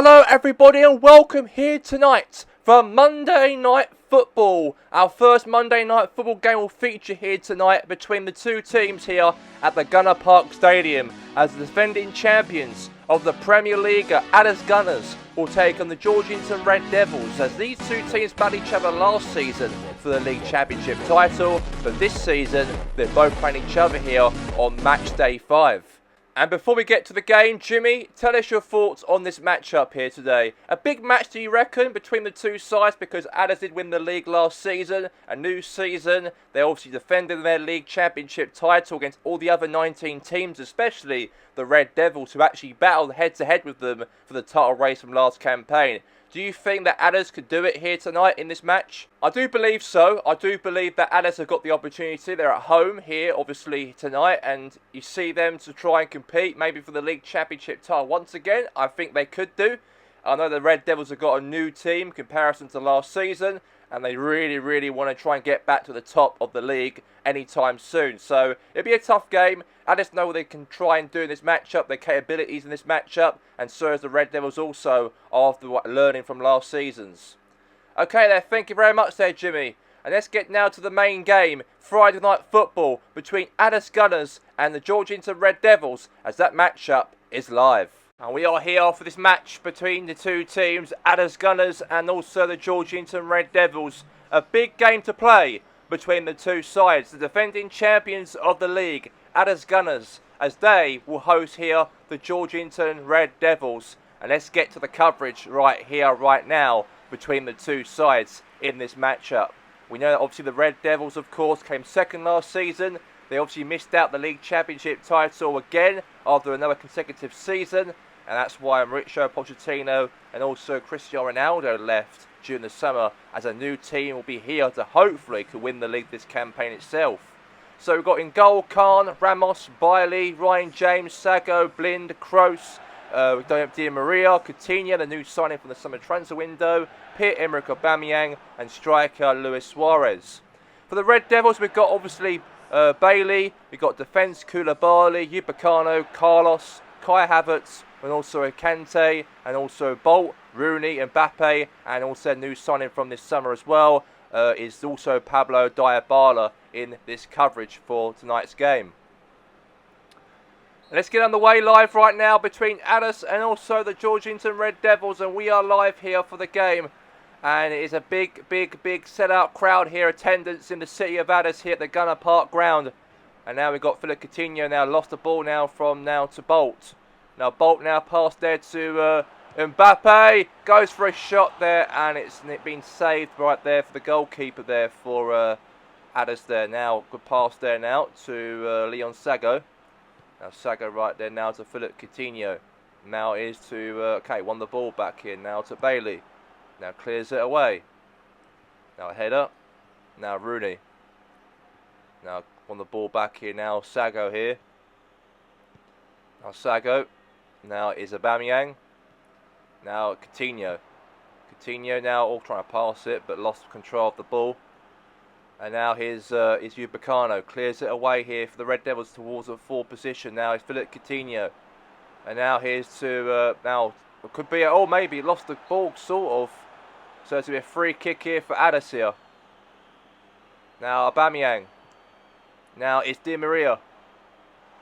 Hello everybody and welcome here tonight for Monday Night Football. Our first Monday Night Football game will feature here tonight between the two teams here at the Gunner Park Stadium as the defending champions of the Premier League, Aldass Gunners, will take on the Georgington Red Devils as these two teams battled each other last season for the League Championship title, but this season they're both playing each other here on match day 5. And before we get to the game, Jimmy, tell us your thoughts on this matchup here today. A big match, do you reckon, between the two sides because Aldass did win the league last season. A new season, they obviously defended their league championship title against all the other 19 teams, especially the Red Devils, who actually battled head-to-head with them for the title race from last campaign. Do you think that Aldass could do it here tonight in this match? I do believe so. I do believe that Aldass have got the opportunity. They're at home here, obviously, tonight. And you see them to try and compete, maybe for the League Championship title once again. I think they could do. I know the Red Devils have got a new team in comparison to last season. And they really want to try and get back to the top of the league anytime soon. So it'll be a tough game. Aldass know what they can try and do in this matchup, their capabilities in this matchup, and so as the Red Devils also after learning from last seasons. Okay there, thank you very much there, Jimmy. And let's get now to the main game, Friday Night Football between Aldass Gunners and the Georgington Red Devils, as that matchup is live. And we are here for this match between the two teams, Aldass Gunners and also the Georgington Red Devils. A big game to play between the two sides, the defending champions of the league, Aldass Gunners, as they will host here the Georgington Red Devils. And let's get to the coverage right here, right now, between the two sides in this matchup. We know that obviously the Red Devils, of course, came second last season. They obviously missed out the League Championship title again after another consecutive season. And that's why Mauricio Pochettino and also Cristiano Ronaldo left during the summer, as a new team will be here to hopefully could win the league this campaign itself. So we've got in goal Khan, Ramos, Bailey, Ryan James, Sago, Blind, Kroos. We don't have Di Maria, Coutinho, the new signing from the summer transfer window, Pierre-Emerick Aubameyang, and striker Luis Suarez. For the Red Devils, we've got obviously Bailey, we've got defence Koulibaly, Upamecano, Carlos, Kai Havertz, and also Kante, and also Bolt, Rooney, Mbappe, and also a new signing from this summer as well is also Pablo Dybala in this coverage for tonight's game. Let's get underway live right now between Aldass and also the Georgington Red Devils, and we are live here for the game. And it is a big sellout crowd here, attendance in the city of Aldass here at the Gunner Park ground. And now we've got Philippe Coutinho now lost the ball now to Bolt. Now Bolt now passed there to Mbappe, goes for a shot there, and it's been saved right there for the goalkeeper there for Aldass there. Now good pass there now to Leon Sago. Now Sago right there now to Philippe Coutinho. Now is to won the ball back in now to Bailey. Now clears it away. Now a header. Now Rooney. Now won the ball back here now Sago here. Now Sago. Now is Aubameyang. Now Coutinho. Coutinho now all trying to pass it but lost control of the ball. And now here's Upamecano. Clears it away here for the Red Devils towards the forward position. Now it's Philippe Coutinho. And now here's to, now it could be, oh maybe lost the ball sort of. So it's going to be a free kick here for Aldass here. Now Aubameyang. Now it's Di Maria.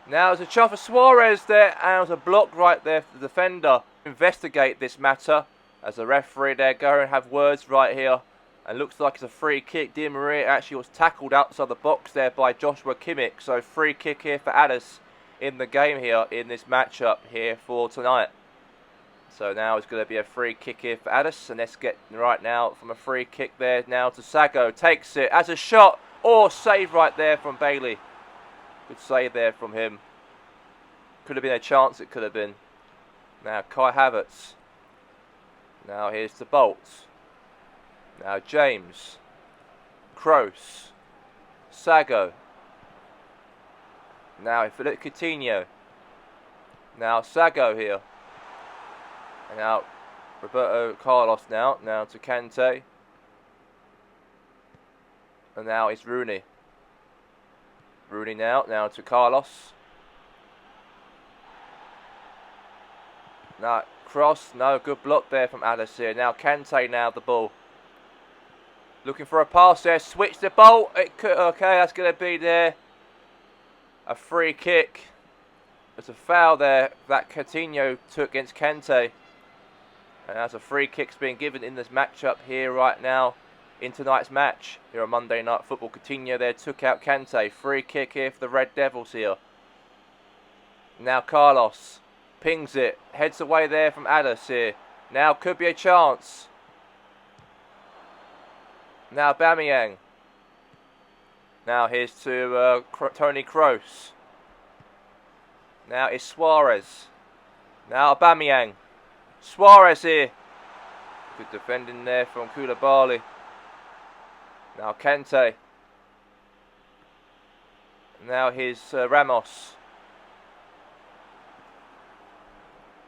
Now there's a chance for Suarez there, and there's a block right there for the defender. Investigate this matter as the referee there go and have words right here. And looks like it's a free kick. Di Maria actually was tackled outside the box there by Joshua Kimmich. So free kick here for Aldass in the game here in this matchup here for tonight. So now it's going to be a free kick here for Aldass. And let's get right now from a free kick there now to Sago. Takes it as a shot or save right there from Bailey. Good save there from him. Could have been a chance, it could have been. Now Kai Havertz. Now here's to Bolt. Now James. Kroos. Sago. Now Philippe Coutinho. Now Sago here. And now Roberto Carlos now to Kante. And now it's Rooney. Rooney now to Carlos. Now cross. No, good block there from Aldass here. Now Kante now the ball. Looking for a pass there. Switch the ball. It could, okay, that's going to be there. A free kick. There's a foul there that Coutinho took against Kante. And as a free kick's being given in this matchup here right now. In tonight's match here on Monday Night Football. Coutinho there took out Kante. Free kick here for the Red Devils here. Now Carlos pings it. Heads away there from Aldass here. Now could be a chance. Now Aubameyang. Now here's to Toni Kroos. Now it's Suarez. Now Aubameyang. Suarez here. Good defending there from Koulibaly. Now Kante. Now here's Ramos.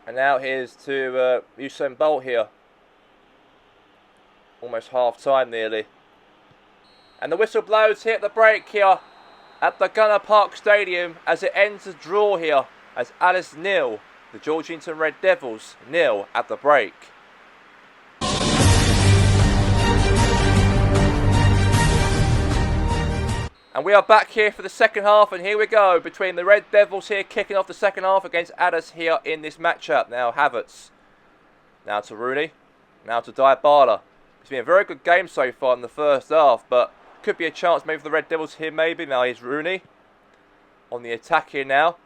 And now here's to Usain Bolt here. Almost half time nearly. And the whistle blows here at the break here at the Gunner Park Stadium as it ends the draw here as Aldass 0, the Georgetown Red Devils 0 at the break. And we are back here for the second half, and here we go between the Red Devils here kicking off the second half against Aldass here in this matchup. Now Havertz, now to Rooney, now to Dybala. It's been a very good game so far in the first half, but could be a chance maybe for the Red Devils here maybe. Now here's Rooney on the attack here now.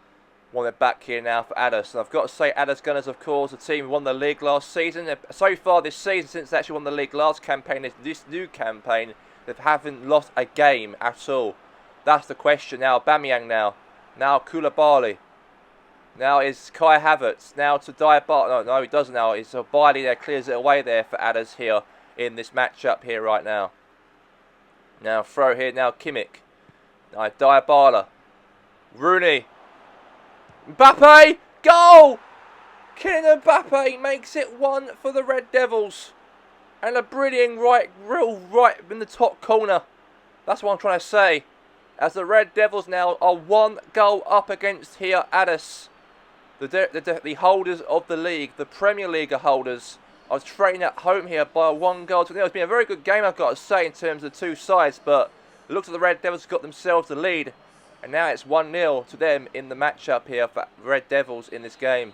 Want it back here now for Aldass. And I've got to say Aldass Gunners, of course, the team who won the league last season. So far this season, since they actually won the league last campaign, this new campaign, they haven't lost a game at all. That's the question now. Aubameyang now. Now Koulibaly. Now is Kai Havertz. Now to Dybala. No, he doesn't now. It's Bailey there. Clears it away there for Aldass here in this matchup here right now. Now throw here. Now Kimmich. Now Dybala. Rooney. Mbappe. Goal! Kylian Mbappe makes it 1 for the Red Devils. And a brilliant real right in the top corner. That's what I'm trying to say. As the Red Devils now are 1 goal up against here Aldass. The holders of the league, the Premier League holders, are trading at home here by 1 goal to 0. It's been a very good game, I've got to say, in terms of the two sides. But it looks like the Red Devils got themselves the lead. And now it's 1-0 to them in the matchup here for Red Devils in this game.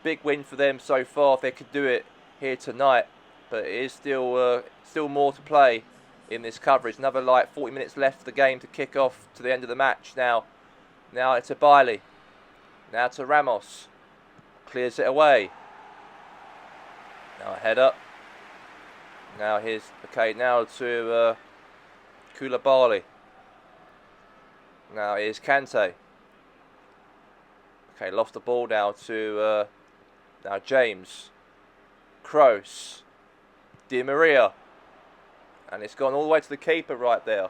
Big win for them so far if they could do it here tonight. But it is still more to play in this coverage. Another like 40 minutes left of the game to kick off to the end of the match. Now it's to Bailey. Now to Ramos. Clears it away. Now a header. Now here's now to Koulibaly. Now here's Kante. Okay, lost the ball now to now James. Kroos. Di Maria. And it's gone all the way to the keeper right there.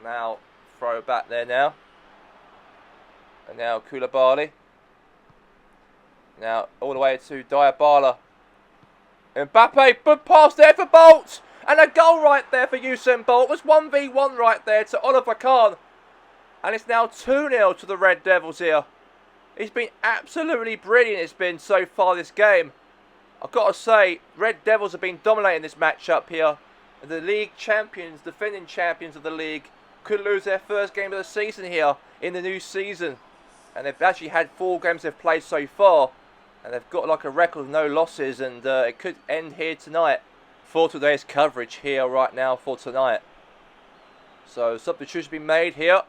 Now throw back there now. And now Koulibaly. Now all the way to Dybala. Mbappe, good pass there for Bolt. And a goal right there for Usain Bolt. It was 1v1 right there to Oliver Kahn. And it's now 2-0 to the Red Devils here. It's been absolutely brilliant, it's been so far this game. I've got to say, Red Devils have been dominating this matchup here. The league champions, defending champions of the league, could lose their first game of the season here in the new season. And they've actually had 4 games they've played so far. And they've got like a record of no losses, and it could end here tonight for today's coverage here right now for tonight. So substitutions been made here.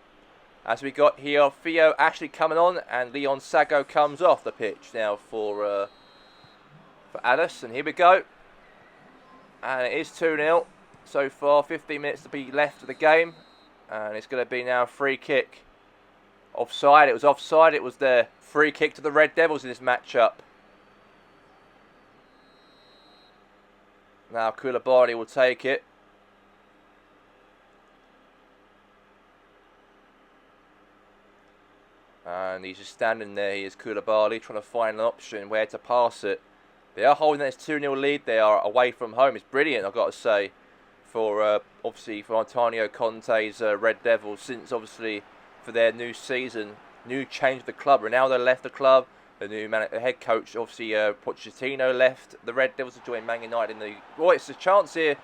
As we got here, Theo Ashley coming on, and Leon Sago comes off the pitch now for Aldass. And here we go. And it is 2-0 so far. 15 minutes to be left of the game. And it's going to be now a free kick. Offside. It was offside. It was there. Free kick to the Red Devils in this matchup. Now Koulibaly will take it. And he's just standing there. He is Koulibaly trying to find an option where to pass it. They are holding this 2-0 lead. They are away from home. It's brilliant, I've got to say, for obviously for Antonio Conte's Red Devils, since obviously for their new season, new change of the club. Ronaldo left the club. the new the head coach, obviously Pochettino, left the Red Devils to join Man United in the... Well, it's a chance here,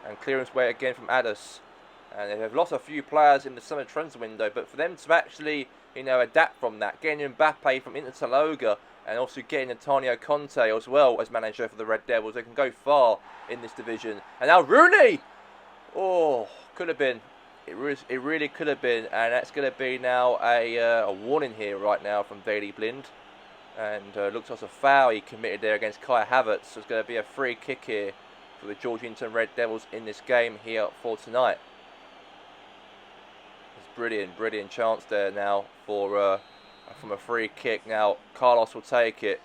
and clearance way again from Aldass. And they have lost a few players in the summer transfer window, but for them to actually, adapt from that, getting Mbappe from Inter Taloga, and also getting Antonio Conte as well as manager for the Red Devils, they can go far in this division. And now Rooney! Oh, could have been. It really could have been, and that's going to be now a warning here right now from Daley Blind. And looks like a foul he committed there against Kai Havertz. So it's going to be a free kick here for the Georgetown Red Devils in this game here for tonight. Brilliant chance there now for from a free kick. Now Carlos will take it,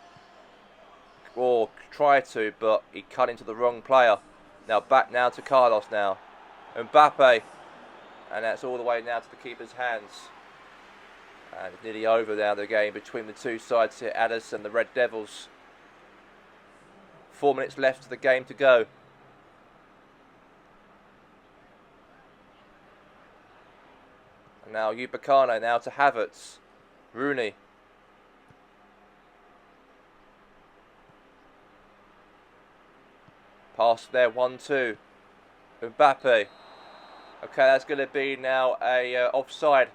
or try to, but he cut into the wrong player. Now back now to Carlos now, Mbappe, and that's all the way now to the keeper's hands. And it's nearly over now the game between the two sides here, Aldass and the Red Devils. 4 minutes left of the game to go. Now Upamecano now to Havertz. Rooney. Pass there, 1-2. Mbappe. Okay, that's going to be now a offside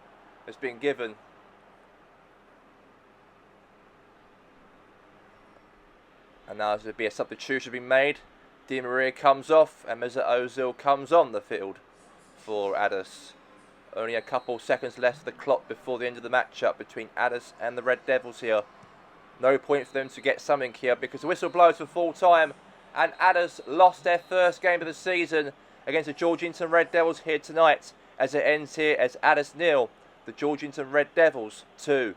that's been given. And now there's going to be a substitution being made. Di Maria comes off and Mesut Ozil comes on the field for Aldass. Only a couple seconds left of the clock before the end of the matchup between Aldass and the Red Devils here. No point for them to get something here because the whistle blows for full time, and Aldass lost their first game of the season against the Georgetown Red Devils here tonight, as it ends here as Aldass 0, the Georgetown Red Devils 2.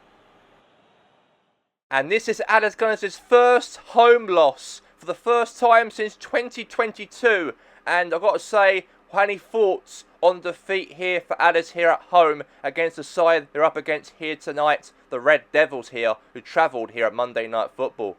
And this is Aldass Gunners' first home loss for the first time since 2022, and I've got to say, any thoughts on defeat here for Aldass here at home against the side they're up against here tonight, the Red Devils here, who travelled here at Monday Night Football?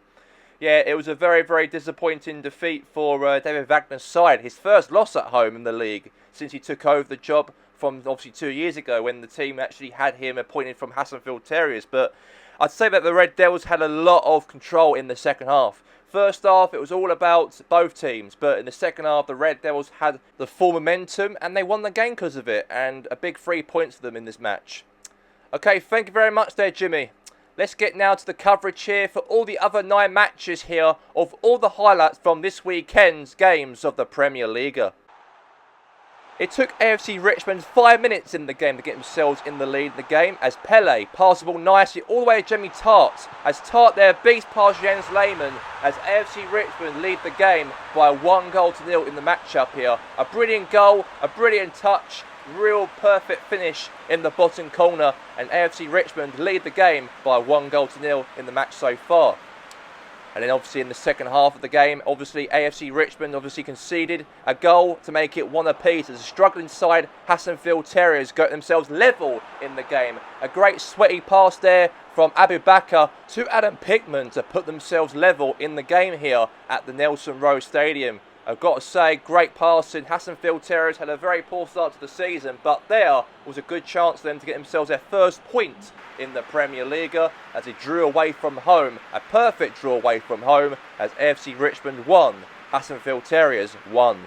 Yeah, it was a very disappointing defeat for David Wagner's side. His first loss at home in the league since he took over the job from obviously 2 years ago when the team actually had him appointed from Hassenfield Terriers. But I'd say that the Red Devils had a lot of control in the second half. First half, it was all about both teams, but in the second half, the Red Devils had the full momentum, and they won the game because of it, and a big 3 points for them in this match. Okay, thank you very much there, Jimmy. Let's get now to the coverage here for all the other 9 matches here of all the highlights from this weekend's games of the Premier League. It took AFC Richmond 5 minutes in the game to get themselves in the lead in the game as Pele passed the ball nicely all the way to Jimmy Tart, as Tart there beats past Jens Lehmann as AFC Richmond lead the game by 1-0 in the matchup here. A brilliant goal, a brilliant touch, real perfect finish in the bottom corner, and AFC Richmond lead the game by 1-0 in the match so far. And then obviously in the second half of the game, obviously AFC Richmond conceded a goal to make it 1 apiece as a struggling side, Hassenfield Terriers, got themselves level in the game. A great sweaty pass there from Abu Bakr to Adam Pickman to put themselves level in the game here at the Nelson Road Stadium. I've got to say, great passing. Hassenfield Terriers had a very poor start to the season, but there was a good chance for them to get themselves their first point in the Premier League as they drew away from home. A perfect draw away from home as AFC Richmond won, Hassenfield Terriers won.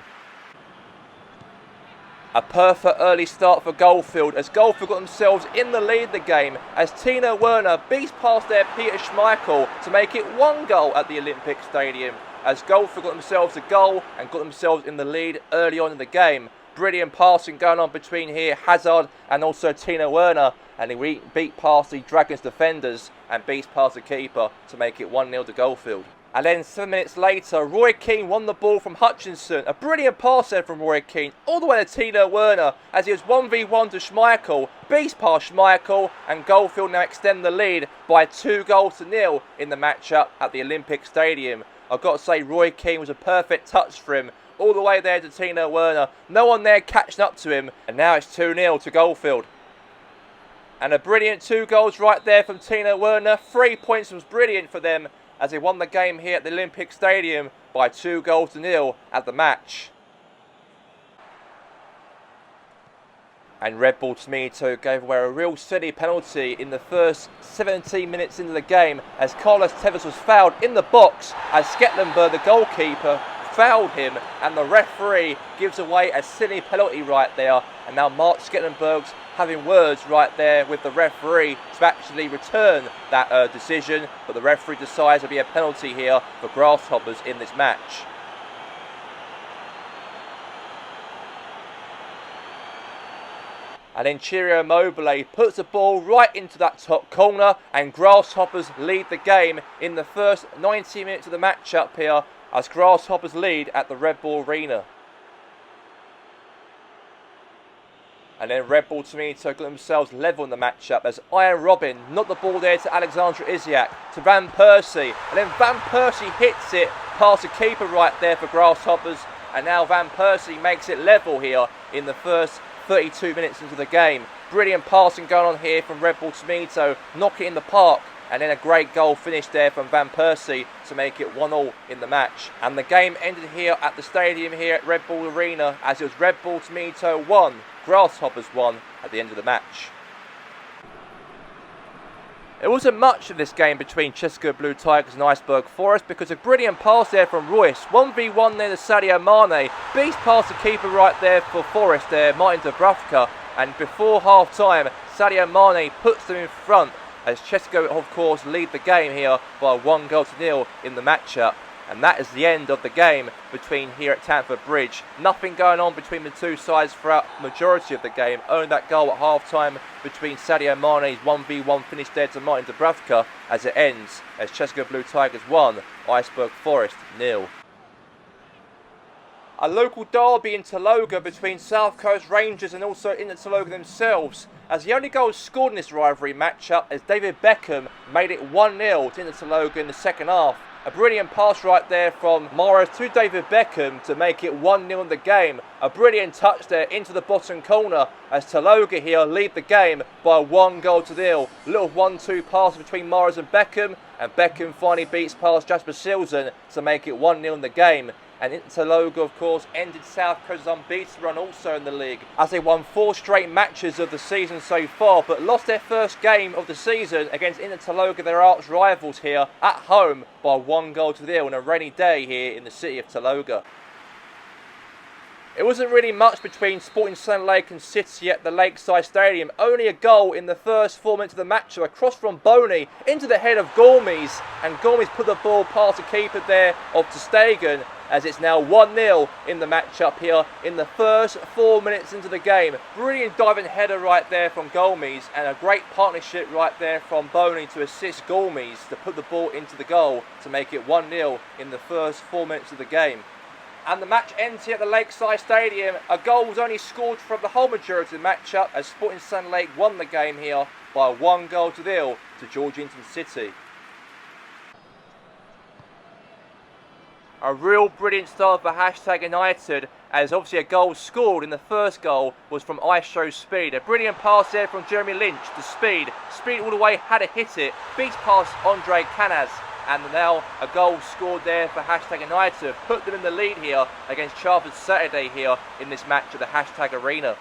A perfect early start for Goldfield as Goldfield got themselves in the lead the game as Tino Werner beats past their Peter Schmeichel to make it 1 goal at the Olympic Stadium, as Goldfield got themselves a goal and got themselves in the lead early on in the game. Brilliant passing going on between here, Hazard and also Tino Werner, and he beat past the Dragons defenders and beats past the keeper to make it 1-0 to Goldfield. And then 7 minutes later, Roy Keane won the ball from Hutchinson. A brilliant pass there from Roy Keane, all the way to Tino Werner, as he was 1v1 to Schmeichel, beats past Schmeichel, and Goldfield now extend the lead by 2-0 in the matchup at the Olympic Stadium. I've got to say, Roy Keane was a perfect touch for him, all the way there to Tino Werner. No one there catching up to him, and now it's 2-0 to Goldfield. And a brilliant 2 goals right there from Tino Werner. 3 points was brilliant for them as they won the game here at the Olympic Stadium by 2-0 at the match. And Red Bull Tomato gave away a real silly penalty in the first 17 minutes into the game as Carlos Tevez was fouled in the box as Sketlenberg, the goalkeeper, fouled him, and the referee gives away a silly penalty right there. And now Mark Sketlenberg's having words right there with the referee to actually return that decision, but the referee decides there'll be a penalty here for Grasshoppers in this match. And then Ciro Immobile puts the ball right into that top corner, and Grasshoppers lead the game in the first 90 minutes of the matchup here as Grasshoppers lead at the Red Bull Arena. And then Red Bull Tomato got themselves level in the matchup as Iron Robin knocked the ball there to Alexander Isak, to Van Persie, and then Van Persie hits it past the keeper right there for Grasshoppers, and now Van Persie makes it level here in the first 32 minutes into the game. Brilliant passing going on here from Red Bull Tomato, knock it in the park, and then a great goal finished there from Van Persie to make it 1-1 in the match. And the game ended here at the stadium here at Red Bull Arena as it was Red Bull Tomato 1, Grasshoppers 1 at the end of the match. It wasn't much of this game between Cheska Blue Tigers and Iceberg Forest because a brilliant pass there from Royce. 1v1 there to Sadio Mane. Beast past the keeper right there for Forest there, Martin Dubravka. And before half time, Sadio Mane puts them in front as Cheska, of course, lead the game here by 1-0 in the matchup. And that is the end of the game between here at Stamford Bridge. Nothing going on between the two sides throughout the majority of the game. Only that goal at half-time between Sadio Mane's 1v1 finish there to Martin Dubravka as it ends as Cheska Blue Tigers 1, Iceberg Forest 0. A local derby in Tologa between South Coast Rangers and also Inter Tologa themselves, as the only goal scored in this rivalry matchup as David Beckham made it 1-0 to Inter Tologa in the second half. A brilliant pass right there from Morris to David Beckham to make it 1-0 in the game. A brilliant touch there into the bottom corner as Tologa here lead the game by 1-0. Little 1-2 pass between Morris and Beckham finally beats past Jasper Silsen to make it 1-0 in the game. And Inter Tologa, of course, ended South Coast's unbeaten run also in the league as they won 4 straight matches of the season so far, but lost their first game of the season against Inter Tologa, their arch rivals here at home by 1-0 on a rainy day here in the city of Tologa. It wasn't really much between Sporting Sun Lake and City at the Lakeside Stadium. Only a goal in the first 4 minutes of the match. A cross from Boney into the head of Gormes, and Gormes put the ball past the keeper there of Ter Stegen as it's now 1-0 in the matchup here in the first 4 minutes into the game. Brilliant diving header right there from Gormes, and a great partnership right there from Boney to assist Gormes to put the ball into the goal to make it 1-0 in the first 4 minutes of the game. And the match ends here at the Lakeside Stadium. A goal was only scored from the whole majority of the matchup as Sporting Sun Lake won the game here by 1-0 to Georgetown City. A real brilliant start for Hashtag United, as obviously a goal scored in the first goal was from Ice Speed. A brilliant pass there from Jeremy Lynch to Speed. Speed all the way, had to hit it, beats past Andre Canaz. And now a goal scored there for Hashtag United, put them in the lead here against Charlton Saturday here in this match at the Hashtag Arena.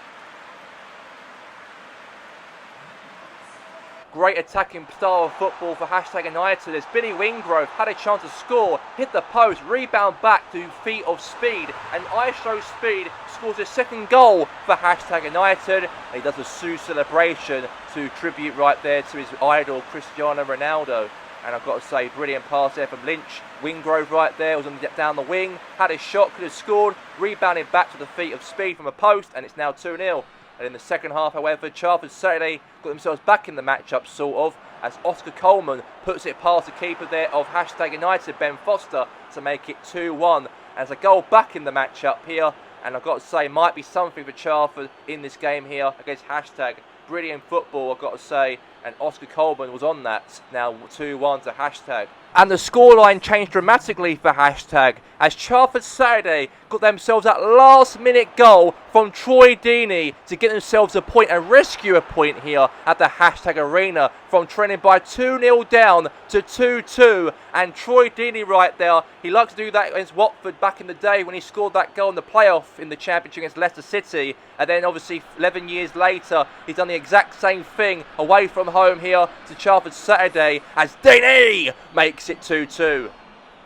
Great attacking style of football for Hashtag United as Billy Wingrove had a chance to score, hit the post, rebound back to feet of Speed, and Ice Speed scores his second goal for Hashtag United. And he does a Sue celebration to tribute right there to his idol Cristiano Ronaldo. And I've got to say, brilliant pass there from Lynch. Wingrove right there was on down the wing, had a shot, could have scored, rebounded back to the feet of Speed from a post, and it's now 2-0. And in the second half, however, Charlton Saturday got themselves back in the matchup, sort of, as Oscar Coleman puts it past the keeper there of Hashtag United, Ben Foster, to make it 2-1. As a goal back in the matchup here, and I've got to say, might be something for Charlton in this game here against Hashtag. Brilliant football, I've got to say, and Oscar Coleman was on that. Now 2-1 to Hashtag. And the scoreline changed dramatically for Hashtag as Charlton Saturday got themselves that last minute goal from Troy Deeney to get themselves a point and rescue a point here at the hashtag arena from trending by 2-0 down to 2-2. And Troy Deeney right there, he liked to do that against Watford back in the day when he scored that goal in the playoff in the Championship against Leicester City. And then obviously 11 years later, he's done the exact same thing away from home here to Chelmsford Saturday as Deeney makes it 2-2.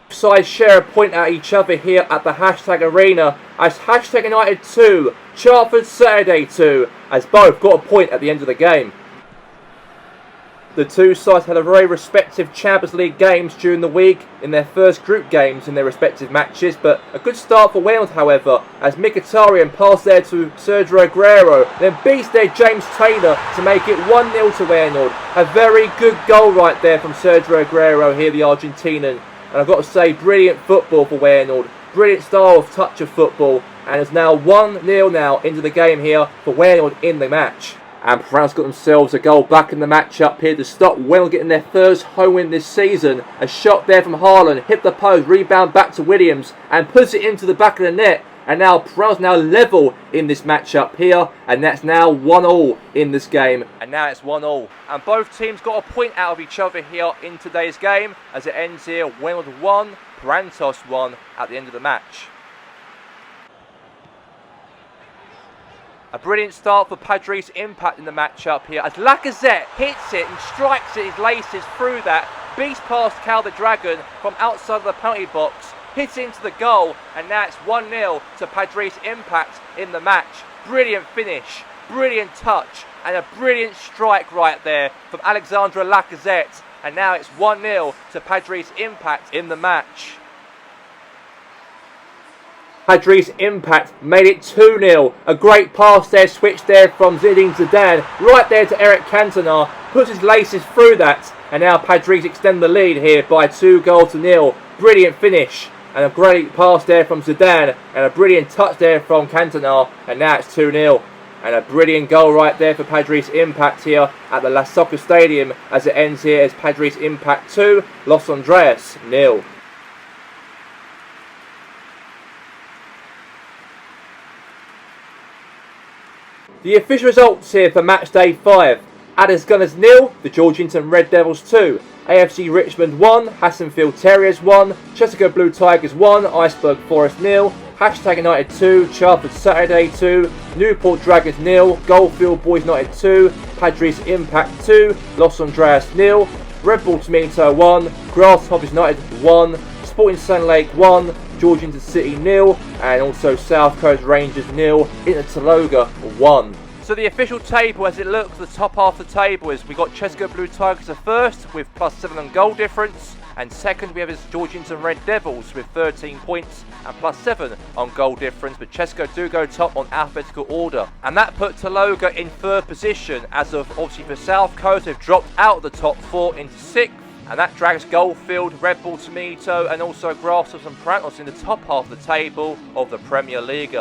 Sides share a point at each other here at the hashtag arena as hashtag United 2, Chelmsford Saturday 2, as both got a point at the end of the game. The two sides had a very respective Champions League games during the week in their first group games in their respective matches, but a good start for Wales, however, as Mkhitaryan passed there to Sergio Aguero, then beats there James Taylor to make it 1-0 to Wales. A very good goal right there from Sergio Aguero here, the Argentinian. And I've got to say, brilliant football for Wales, brilliant style of touch of football, and it's now 1-0 now into the game here for Wales in the match. And France got themselves a goal back in the match up here to stop Wales getting their first home win this season. A shot there from Haaland, hit the post, rebound back to Williams, and puts it into the back of the net. And now France now level in this match up here, and that's now 1-1 in this game. And now it's 1-1. And both teams got a point out of each other here in today's game, as it ends here Wales 1, Brantos 1 at the end of the match. A brilliant start for Padres Impact in the match-up here as Lacazette hits it and strikes it, his laces through that, beats past Cal the Dragon from outside of the penalty box, hits into the goal, and now it's 1-0 to Padres Impact in the match. Brilliant finish, brilliant touch, and a brilliant strike right there from Alexandre Lacazette, and now it's 1-0 to Padres Impact in the match. Padres Impact made it 2-0. A great pass there, switch there from Zinedine Zidane, right there to Eric Cantona, puts his laces through that, and now Padres extend the lead here by 2-0. Brilliant finish, and a great pass there from Zidane, and a brilliant touch there from Cantona, and now it's 2-0. And a brilliant goal right there for Padres Impact here at the La Soccer Stadium as it ends here as Padres Impact 2, Los Andreas 0. The official results here for match day 5. Addis Gunners 0, the Georgington Red Devils 2. AFC Richmond 1, Hassenfield Terriers 1, Chesapeake Blue Tigers 1, Iceberg Forest 0, hashtag United 2, Chelmsford Saturday 2, Newport Dragons 0, Goldfield Boys United 2, Padres Impact 2, Los Andreas 0, Red Bull Tomato 1, Grasshoppers United 1, Sporting Sun Lake 1, Georgington City 0, and also South Coast Rangers 0, Inter Taloga 1. So the official table as it looks, the top half of the table is we got Chesapeake Blue Tigers at first with +7 on goal difference, and second we have his Georgington Red Devils with 13 points and +7 on goal difference, but Chesapeake do go top on alphabetical order. And that put Taloga in 3rd position, as of obviously for South Coast they've dropped out of the top 4 into 6th. And that drags Goldfield, Red Bull Tomato and also Grasshoppers and Prantos in the top half of the table of the Premier League.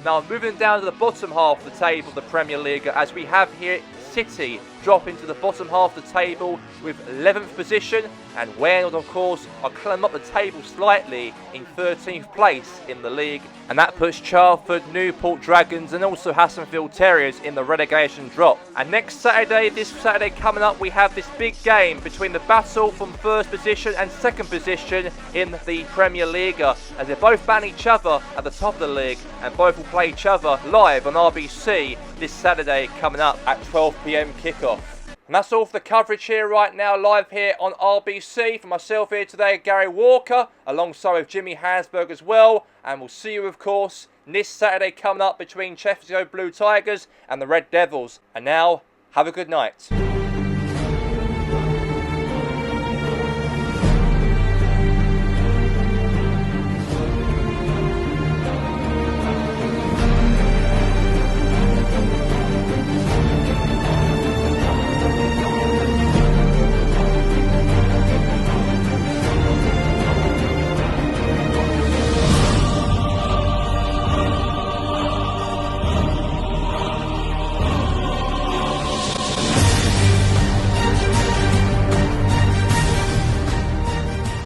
Now moving down to the bottom half of the table of the Premier League, as we have here City drop into the bottom half of the table with 11th position, and Wales of course are climbing up the table slightly in 13th place in the league, and that puts Chelmsford, Newport Dragons and also Hassenfield Terriers in the relegation drop. And next Saturday, this Saturday coming up, we have this big game between the battle from 1st position and 2nd position in the Premier League, as they both ban each other at the top of the league, and both will play each other live on RBC this Saturday coming up at 12 PM kickoff. And that's all for the coverage here right now, live here on RBC. For myself here today, Gary Walker, alongside with Jimmy Hansberg as well. And we'll see you, of course, this Saturday coming up between Chesapeake Blue Tigers and the Red Devils. And now, have a good night.